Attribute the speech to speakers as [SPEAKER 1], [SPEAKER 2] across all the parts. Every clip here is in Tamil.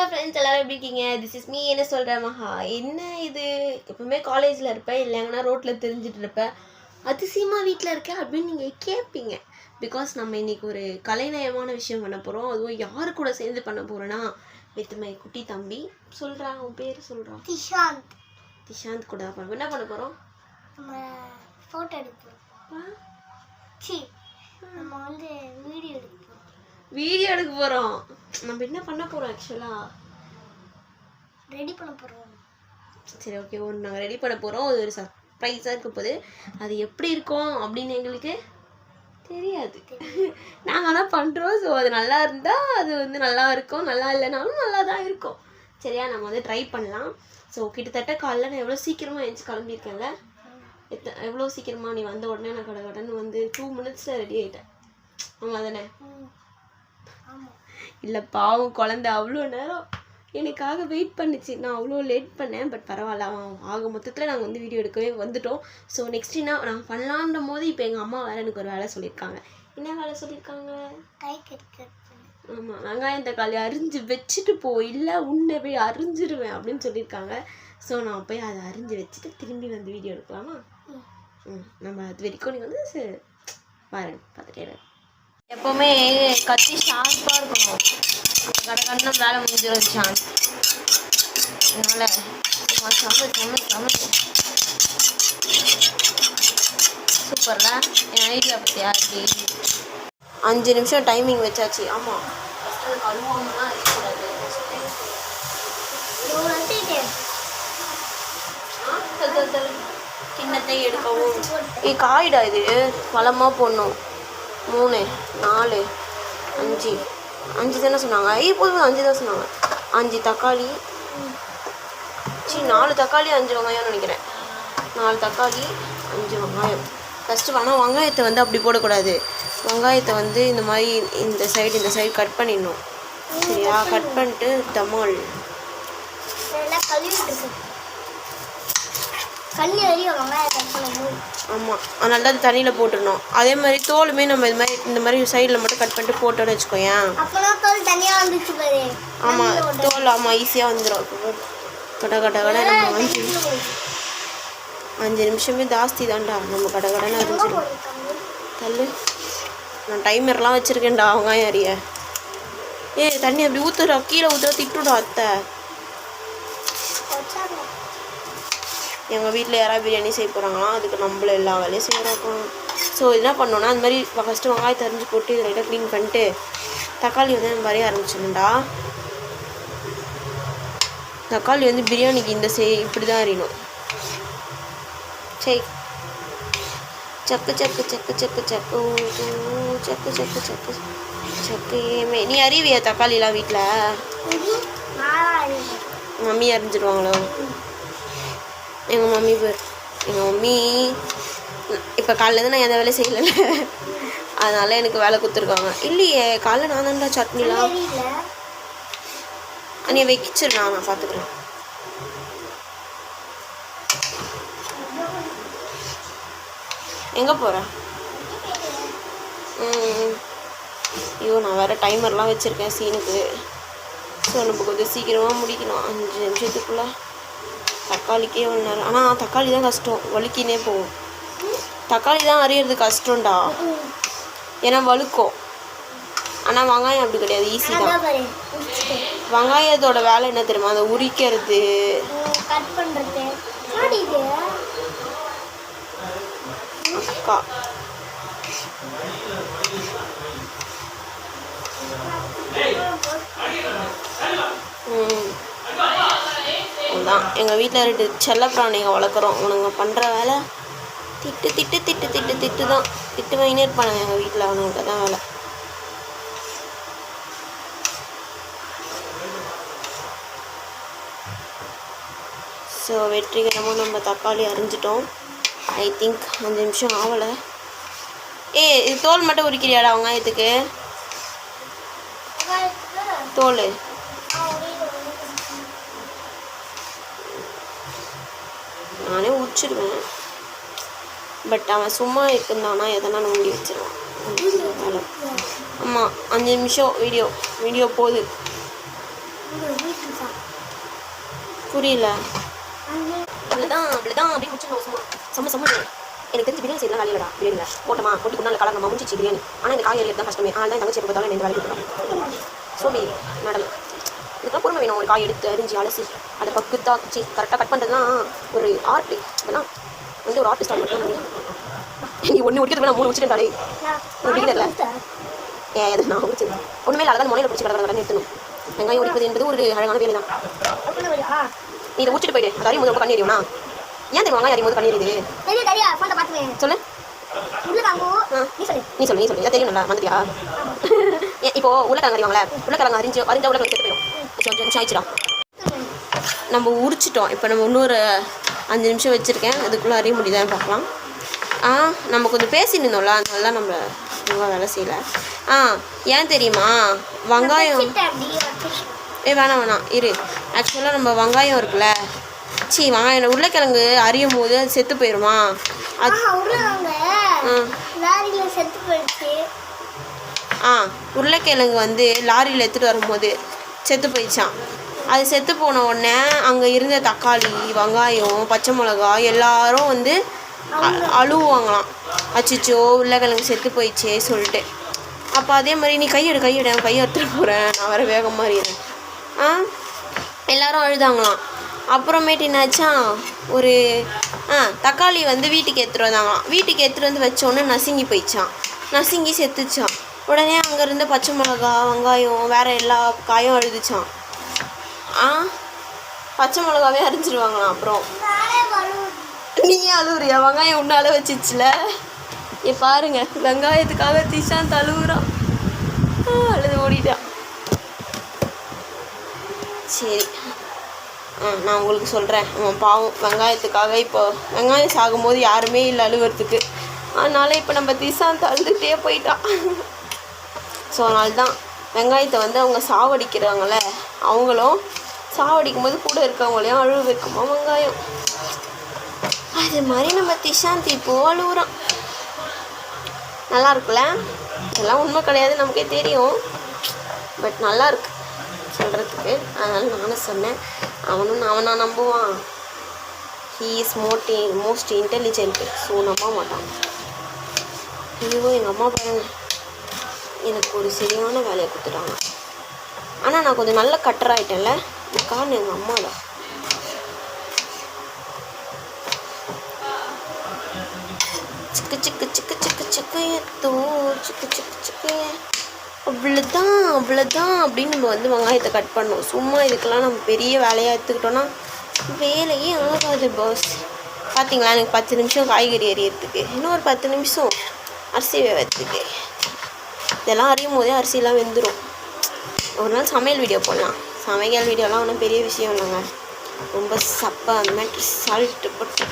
[SPEAKER 1] ஃப்ரெண்ட்ஸ் எல்லாரும் எப்படி இருக்கீங்க? This is me. என்ன சொல்கிறேன் மஹா, என்ன இது எப்பவுமே காலேஜில் இருப்பேன், இல்லைங்கன்னா ரோட்டில் தெரிஞ்சிட்டு இருப்பேன், அதிசயமாக வீட்டில் இருக்கேன் அப்படின்னு நீங்கள் கேட்பீங்க. பிகாஸ் நம்ம இன்றைக்கி ஒரு கலைநயமான விஷயம் பண்ண போகிறோம். அதுவும் யாரு கூட சேர்ந்து பண்ண போகிறோன்னா, வித் மை குட்டி தம்பி. சொல்கிறான், உன் பேர் சொல்கிறான். திஷாந்த் கூட தான் என்ன பண்ண போகிறோம்?
[SPEAKER 2] ஃபோட்டோ எடுப்போம். நம்ம வந்து
[SPEAKER 1] வீடியோ எடுக்க போகிறோம். நம்ம என்ன பண்ண போகிறோம்? ஆக்சுவலாக
[SPEAKER 2] ரெடி பண்ண போகிறோம்.
[SPEAKER 1] சரி, ஓகே, ஒன்று நாங்கள் ரெடி பண்ண போகிறோம். அது ஒரு சர்ப்ரைஸாக இருக்க போது. அது எப்படி இருக்கும் அப்படின்னு எங்களுக்கு தெரியாது. நாங்கள் ஆனால் பண்ணுறோம். ஸோ அது நல்லா இருந்தால் அது வந்து நல்லா இருக்கும், நல்லா இல்லைனாலும் நல்லா தான் இருக்கும். சரியா, நம்ம வந்து ட்ரை பண்ணலாம். ஸோ கிட்டத்தட்ட காலைல நான் எவ்வளோ சீக்கிரமாக எழுந்துச்சு கிளம்பியிருக்கேன்ல. எவ்வளோ சீக்கிரமாக நீ வந்த உடனே நான் கடன்னு வந்து 2 minutesல ரெடி ஆகிட்டேன். ஆமாம் தானே? இல்லை, பாவம் குழந்தை அவ்வளோ நேரம் எனக்காக வெயிட் பண்ணிச்சு. நான் அவ்வளோ லேட் பண்ணேன். பட் பரவாயில்ல, ஆக மொத்தத்தில் நாங்கள் வந்து வீடியோ எடுக்கவே வந்துட்டோம். ஸோ நெக்ஸ்ட் என்ன நாங்கள் பண்ணலான்னும் போது இப்போ எங்கள் அம்மா வேறு எனக்கு ஒரு வேலை சொல்லியிருக்காங்க. என்ன வேலை சொல்லியிருக்காங்க? ஆமாம், வெங்காயம் தக்காளி அரிஞ்சு வச்சுட்டு போ, இல்லை உன்னை போய் அரிஞ்சிடுவேன் அப்படின்னு சொல்லியிருக்காங்க. ஸோ நான் போய் அதை அரிஞ்சு வச்சுட்டு திரும்பி வந்து வீடியோ எடுக்கலாமா? நம்ம அது வரைக்கும் நீ வந்து பாருங்க, பார்த்துட்டே. எப்போவுமே கத்தி ஷார்ப்பாக இருக்கணும். கடற்கடன வேலை முடிஞ்சிடும் ஷார்ப். அதனால் சூப்பர்ல என் ஐடியா பற்றியா? 5 நிமிஷம் டைமிங் வச்சாச்சு. ஆமாம், கழுவாமலாம் இருக்கக்கூடாது. கிண்ணத்தை எடுக்கவும் காயிடா இது வளமாக போடணும். 3 4 5 தானே சொன்னாங்க. போதும், 5 தான் சொன்னாங்க. 5 தக்காளி, 4 தக்காளி 5 வெங்காயம்னு நினைக்கிறேன். 4 தக்காளி 5 வெங்காயம். ஃபஸ்ட்டு ஆனால் வெங்காயத்தை வந்து அப்படி போடக்கூடாது. வெங்காயத்தை வந்து இந்த மாதிரி இந்த சைடு கட் பண்ணிடணும். சரியா? கட் பண்ணிட்டு தமால் ஆமாம், அதனால தான் தண்ணியில் போட்டுடணும். அதே மாதிரி தோலுமே நம்ம இந்த மாதிரி சைடில் மட்டும் கட் பண்ணிட்டு போட்டோன்னு வச்சுக்கோயேன். ஆமாம், தோல் ஆமாம் ஈஸியாக வந்துடும். கடை நம்ம 5 நிமிஷமே ஜாஸ்தி தான்டா. நம்ம கடன்னு அரிஞ்சிடும். தள்ளு, நான் டைமர்லாம் வச்சுருக்கேன்டா. வெங்காயம் அறிய தண்ணி அப்படி ஊற்றுறா, கீழே ஊற்றுறா, திட்டுடா அத்தை. எங்கள் வீட்டில் யாராவது பிரியாணி செய்ய போகிறாங்கன்னா அதுக்கு நம்மள எல்லா வேலையும் செய்கிறோம். ஸோ என்ன பண்ணோன்னா அந்த மாதிரி ஃபஸ்ட்டு வெங்காயத்தை அரிஞ்சு போட்டு இதை லைட்டாக க்ளீன் பண்ணிட்டு தக்காளி வந்து அந்த மாதிரி ஆரம்பிச்சிடணும்டா. தக்காளி வந்து பிரியாணிக்கு இப்படி தான் அறியணும். சரி, சக்கு சக்கு சக்கு சக்கு சக்கு சக்கு சக்கு சக்கு சக்கு. நீ அறிவியா தக்காளிலாம் வீட்டில்? மம்மி அறிஞ்சிடுவாங்களோ? எங்கள் மம்மி இப்போ காலையிலேருந்து நான் எந்த வேலையும் செய்யலை, அதனால் எனக்கு வேலை கொடுத்துருக்காங்க. இல்லையே, காலைல நான் தான்டா சட்னிலாம் நீ வச்சிருந்தா, நான் பார்த்துக்குறேன். எங்கே போகிறேன்? ஐயோ, நான் வேறு டைமர்லாம் வச்சுருக்கேன் சீனுக்கு. ஸோ நம்ம கொஞ்சம் சீக்கிரமாக முடிக்கணும். 5 நிமிஷத்துக்குள்ளே. தக்காளிக்கே 1 நேரம். ஆனால் தக்காளி தான் கஷ்டம், வலிக்கினே போகும். தக்காளி தான் அறியறது கஷ்டம்டா, ஏன்னா வழுக்கும். ஆனால் வெங்காயம் அப்படி கிடையாது, ஈஸி தான். வெங்காயத்தோட வேலை என்ன தெரியுமா? அதை உரிக்கிறது,
[SPEAKER 2] கட் பண்ணுறது.
[SPEAKER 1] அக்கா அதுதான். எங்கள் வீட்டில் 2 செல்ல பிராணிங்க வளர்க்குறோம். அவனுங்க பண்ணுற வேலை திட்டு திட்டு திட்டு திட்டு திட்டு தான். திட்டு வாங்கினே இருப்பானுங்க எங்கள் வீட்டில். அவனுங்க தான் வேலை. ஸோ வெற்றிகரமாக நம்ம தக்காளி அரிஞ்சிட்டோம். ஐ திங்க் 5 நிமிஷம் ஆகலை. இது தோல் மட்டும் உரிக்கிறியாடா வெங்காயத்துக்கு? தோல் நானே உரிச்சிடுவேன். பட் அவன் சும்மா இருந்தானா எதனா நோண்டி வச்சிருவான். ஆமாம், 5 நிமிஷம் வீடியோ போகுது. புரியல. அவ்வளோதான் அப்படின்னு முடிச்சு செம்ம செம்ம. எனக்கு தெரிஞ்சு பிரியாணி செய்யலாம் வேலையிலடா. பிரியாணியில் போட்டோமா போட்டு முன்னாள் கலரமா முடிஞ்சிச்சு பிரியாணி. ஆனால் இந்த காய்கறி தான் கஷ்டமே. ஆனால் தான் தங்கச்சி எப்போ பார்த்தாலும் ரெண்டு வேலைக்கு போகிறோம். சோபி மேடம் இதுக்கெல்லாம் பொறுமை வேணும். ஒரு காய் எடுத்து அரிஞ்சு அலசி அதை பக்குத்தாச்சு கரெக்டாக கட் பண்ணுறதுலாம் ஒரு ஆர்ட். இதெல்லாம் வந்து ஒரு ஆர்டிஸ்ட் ஆகிட்டு நீ ஒன்று முடிக்கிறது நான் 3 முடிச்சுட்டேன். முடிக்கல எது நான் முடிச்சது ஒன்றுமே இல்லை. அழகாக முனையில் பிடிச்சி கடற்கரை எடுத்துணும். வெங்காயம் உரிப்பது என்பது ஒரு அழகான வேலை தான். நீ இதை முடிச்சுட்டு போயிடு. அது அறியும் போது ரொம்ப கண்ணி எறியும்னா ஏன் தெரியும் வெங்காயம் அறியும் போது கண்ணி எரியுது சொல்லு. நீ சொல்லு இதை தெரியும் நல்லா மந்திரியா. இப்போ உருளைக்கிழங்கு அறிவாங்களே உருளைக்கிழங்கு அரிஞ்ச உருளைக்கிழங்கு சேர்த்து போயிடும். 5 நிமிஷம் ஆயிடுச்சுடா. நம்ம உரிச்சிட்டோம். இப்போ நம்ம இன்னொரு 5 நிமிஷம் வச்சுருக்கேன். அதுக்குள்ளே அறிய முடியுதான்னு பார்க்கலாம். நம்ம கொஞ்சம் பேசி நின்றோம்ல அதனால தான் நம்ம ரொம்ப வேலை செய்யலை. ஏன் தெரியுமா வெங்காயம் வேணாம் இரு. ஆக்சுவலாக நம்ம வெங்காயம் இருக்குல்ல வெங்காயம் உருளைக்கிழங்கு அறியும் போது அது செத்து போயிடுமா? உருளைக்கிழங்கு வந்து லாரியில் எடுத்துகிட்டு வரும்போது செத்து போயிடுச்சான். அது செத்து போன உடனே அங்கே இருந்த தக்காளி வெங்காயம் பச்சை மிளகா எல்லாரும் வந்து அழுவாங்களாம். அச்சிச்சோ உருளைக்கிழங்கு செத்து போயிடுச்சே சொல்லிட்டு. அப்போ அதே மாதிரி நீ கையெடு கையை எடுத்துகிட்டு போகிறேன் நான் வேறு வேகம் மாறிடுறேன். எல்லாரும் அழுதாங்களாம். அப்புறமேட்டு என்னாச்சா ஒரு தக்காளி வந்து வீட்டுக்கு எடுத்துகிட்டு வந்தாங்களாம். வீட்டுக்கு எடுத்துகிட்டு வந்து வச்சோன்னே நசுங்கி போயிடுச்சான். நசுங்கி செத்துச்சான். உடனே அங்கேருந்து பச்சை மிளகா வெங்காயம் வேறு எல்லா காயும் அழுதுச்சான். பச்சை மிளகாவே அரிஞ்சிருவாங்களாம். அப்புறம் நீயே அழுவுறியா? வெங்காயம் உன்னால வச்சிச்சுல பாருங்க வெங்காயத்துக்காக திஷாந்த் அழுவுறான். அழுது ஓடிட்டான். சரி நான் உங்களுக்கு சொல்கிறேன். அவன் பாவம் வெங்காயத்துக்காக இப்போ வெங்காயம் சாகும்போது யாருமே இல்லை அழுகிறதுக்கு. அதனால் இப்போ நம்ம திஷாந்த் அழுதுகிட்டே போயிட்டான். ஸோ அதனால தான் வெங்காயத்தை வந்து அவங்க சாவடிக்கிறாங்கள அவங்களும் சாவடிக்கும் போது கூட இருக்கவங்களையும் அழுவ வைக்குமா வெங்காயம். அது மாதிரி நம்ம திஷாந்த் இப்போ அழுகுறான். நல்லா இருக்குல்ல? இதெல்லாம் உண்மை கிடையாது நமக்கே தெரியும். பட் நல்லா இருக்கு சொல்கிறதுக்கு. அதனால் நானும் சொன்னேன். அவனா நம்புவான். He is most intelligent. So நம்ப மாட்டான். ஐயோ எங்கள் அம்மா பாருங்க எனக்கு ஒரு சரியான வேலையை கொடுத்துட்டாங்க. ஆனால் நான் கொஞ்சம் நல்ல கட்டராயிட்டேன்ல. இந்த காரணம் எங்கள் அம்மா தான். சிக்கு சிக்கு சிக்கு சிக்கு சிக்கு எத்தோ சிக்கு சிக்கு சிக்கு அவ்வளோதான் அப்படின்னு நம்ம வந்து வெங்காயத்தை கட் பண்ணோம். சும்மா இதுக்கெல்லாம் நம்ம பெரிய வேலையாக எடுத்துக்கிட்டோன்னா வேலையே ஆகாது பாஸ். பார்த்தீங்களா எனக்கு 10 நிமிஷம் காய்கறி அரியறதுக்கு, இன்னும் ஒரு 10 நிமிஷம் அரிசி வேவறதுக்கு. இதெல்லாம் அறியும் போதே அரிசிலாம் வெந்துடும். ஒரு நாள் சமையல் வீடியோ போடலாம். சமையல் வீடியோலாம் ஒன்றும் பெரிய விஷயம் இல்லைங்க. ரொம்ப சப்பா அந்த மாதிரி சால்ட்டு போட்டு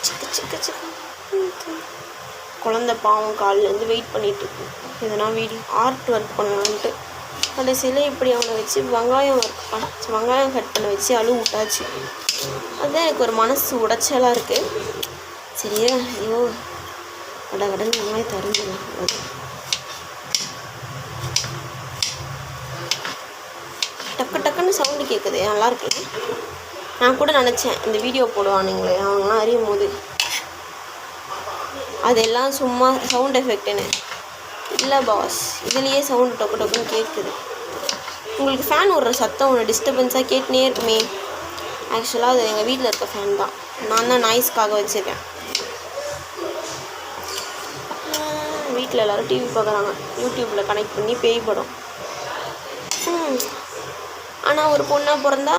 [SPEAKER 1] சிக்கு சிக்கு சிக்கு. குழந்த பாவம் காலிலேருந்து வெயிட் பண்ணிகிட்ருக்கு. எதனா வீடியோ ஆர்ட் ஒர்க் பண்ணலான்ட்டு கடைசியில் இப்படி அவனை வச்சு வெங்காயம் கட் பண்ண வச்சு அழுவு விட்டாச்சு. அதுதான் எனக்கு ஒரு மனசு உடைச்சலாக இருக்குது. சரியா ஐயோ கடகடன்னு வெங்காயம் தரிஞ்சிடலாம். டக்கு டக்குன்னு சவுண்டு கேட்குது. நல்லா இருக்குல்ல? நான் கூட நினச்சேன் இந்த வீடியோ போடுவானுங்களே அவங்களாம் அறியும் போது அதெல்லாம் சும்மா சவுண்ட் எஃபெக்ட்டுன்னு. இல்லை பாஸ் இதுலேயே சவுண்டு டொக்கு டொக்குன்னு கேட்குது. உங்களுக்கு ஃபேன் விடுற சத்தம் ஒன்று டிஸ்டர்பன்ஸாக கேட்டுனே இருக்குமே. ஆக்சுவலாக அது எங்கள் வீட்டில் இருக்க ஃபேன் தான். நான் தான் நாய்ஸ்க்காக வச்சுருக்கேன். வீட்டில் எல்லோரும் டிவி பார்க்குறாங்க. யூடியூப்பில் கனெக்ட் பண்ணி பேய் படம். ஆனால் ஒரு பொண்ணாக பிறந்தா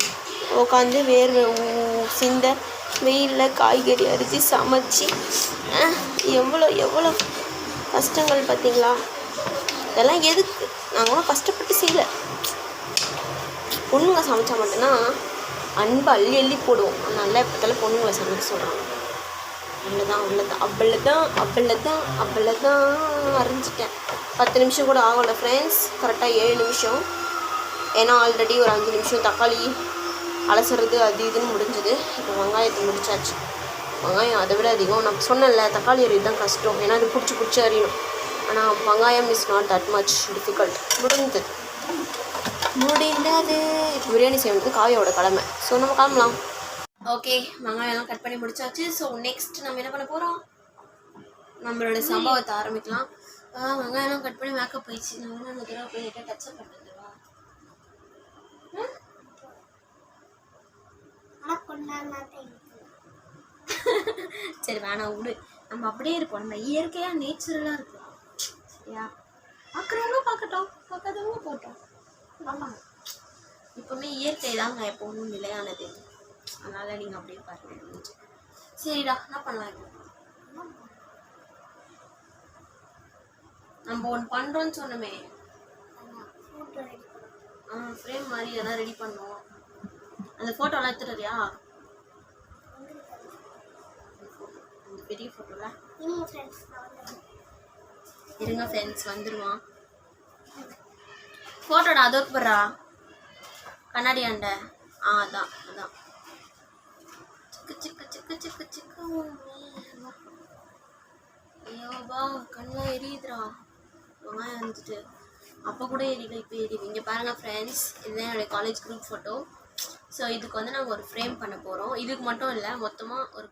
[SPEAKER 1] உட்காந்து வேர்வை சிந்த வெயிலில் காய்கறி அரிசி சமைச்சி எவ்வளோ கஷ்டங்கள் பார்த்தீங்களா? இதெல்லாம் எதுக்கு? நாங்களும் கஷ்டப்பட்டு செய்யலை. பொண்ணுங்க சமைச்சா மட்டும்தான் அன்பு அள்ளி போடுவோம். அதனால இப்போத்தால பொண்ணுங்களை சமைக்க சொல்கிறாங்க. அவ்வளோதான் அரைஞ்சிட்டேன். 10 நிமிஷம் கூட ஆகலை ஃப்ரெண்ட்ஸ். கரெக்டாக 7 நிமிஷம். ஏன்னா ஆல்ரெடி ஒரு 5 நிமிஷம் தக்காளி அலசுறது அது இதுன்னு முடிஞ்சுது. இப்போ வெங்காயத்தை முடிச்சாச்சு. வெங்காயம் அதை விட அதிகம். நான் சொன்னேன்ல தக்காளி அரியது தான் கஷ்டம். ஏன்னா அது பிடிச்சி அறியணும். ஆனால் வெங்காயம் is not that much difficult. முடிஞ்சது. முடிந்தது. இப்போ பிரியாணி செய்யறது காவியோட கடமை. ஸோ நம்ம கிளம்பலாம். ஓகே, வெங்காயம் எல்லாம் கட் பண்ணி முடிச்சாச்சு. ஸோ நெக்ஸ்ட் நம்ம என்ன பண்ண போகிறோம், நம்மளோட சம்பவத்தை ஆரம்பிக்கலாம். வெங்காயம்லாம் கட் பண்ணி மேக்கப் போயிடுச்சு. நான் வேணா தடவை போய் டச்சப் பண்ணிட்டுவா.
[SPEAKER 2] ஆனால் கொண்டாடுனா
[SPEAKER 1] சரி வேணாம் விடு, நம்ம அப்படியே இருப்போம். நம்ம இயற்கையாக நேச்சுரலாக இருக்கலாம். சரியா? பார்க்குறவங்க பார்க்கட்டும், பார்க்காதவங்க போட்டோம். ஆமாம், இப்போவுமே இயற்கை தாங்க எப்போவும் நிலையானது. அதனால் நீங்கள் அப்படியே பாருங்க. சரிடா, என்ன பண்ணலாம் இப்போ? நம்ம ஒன்று பண்ணுறோன்னு சொன்னோமே,
[SPEAKER 2] ஃபோட்டோ ரெடி பண்ணணும்.
[SPEAKER 1] ஃப்ரேம் மாதிரி எல்லாம் ரெடி பண்ணோம். அந்த ஃபோட்டோலாம் எடுத்துறியா? அந்த பெரிய ஃபோட்டோவில்
[SPEAKER 2] இருங்க ஃப்ரெண்ட்ஸ், நான் வந்துடுறேன்.
[SPEAKER 1] இருங்க ஃப்ரெண்ட்ஸ், வந்துடுவான். ஃபோட்டோடா அது போடுறா கண்ணாடி ஆண்ட. அதான் அதான். சிக்கு சிக்கு சிக்கு சிக்கு சிக்கு. ஐயோபா, கண்ணெலாம் எரியுதுடா. வெங்காயம் வந்துட்டு அப்போ கூட எரியல, இப்போ எரியுது. இங்கே பாருங்கள் ஃப்ரெண்ட்ஸ், இதுதான் என்னுடைய காலேஜ் குரூப் ஃபோட்டோ. ஸோ இதுக்கு வந்து நாங்கள் ஒரு ஃப்ரேம் பண்ண போகிறோம். இதுக்கு மட்டும் இல்லை, மொத்தமாக ஒரு